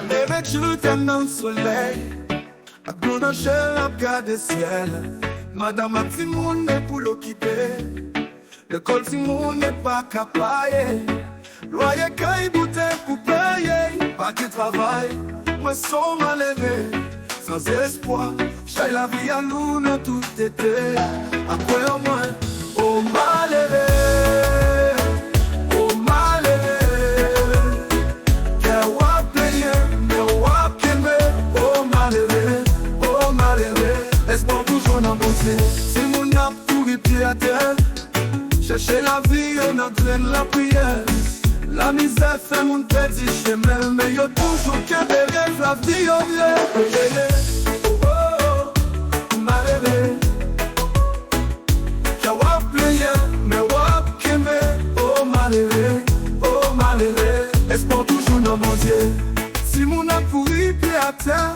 Malgré tu t'aimes dans le soleil, à gounacher la garde du ciel. Madame a dit mon n'est pour l'occuper. L'école si mon n'est pas capable. Loyer caille bouteille pour payer. Pas de travail, moi sont mal élevé. Sans espoir, j'ai la vie à nous dans tout été. Après au moins, oh malheureux. Si mon âme pourrit pied à terre, chercher la vie, on entraîne la prière. La misère fait mon petit chemin, mais y'a toujours qu'un rêve, la vie au mieux. Oh, oh, malheureux. Y'a wap plié, mais wap kémé. Oh, malheureux, espoir toujours dans mon Dieu. Si mon âme pourrit pied à terre,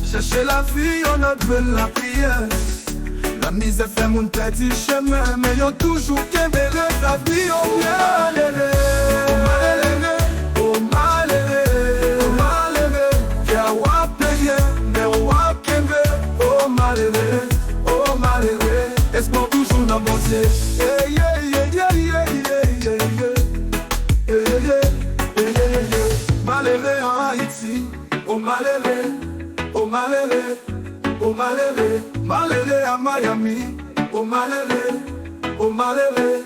chercher la vie, on entraîne la prière. La misère fait mon petit chemin, mais y'a toujours qu'un rêve, la vie au mieux. Oh malheureux, oh malheureux, y'a wap plié, mais wap kémé. Oh malheureux, espoir toujours dans mon Dieu. Yeah, yeah, yeah, yeah, yeah, yeah, yeah, yeah, yeah. Malheureux en Haïti, oh malheureux, oh malheureux, oh malheureux, malheureux à Miami, oh malheureux, oh malheureux,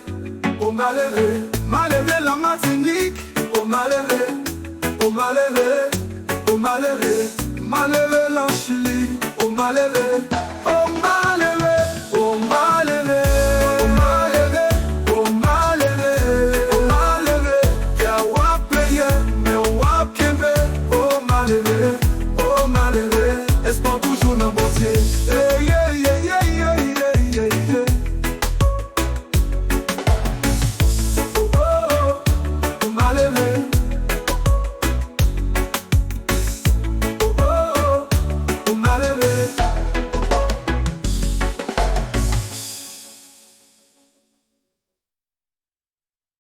oh malheureux, malheureux la Martinique, oh malheureux, oh malheureux, oh malheureux, malheureux la Chili, oh malheureux.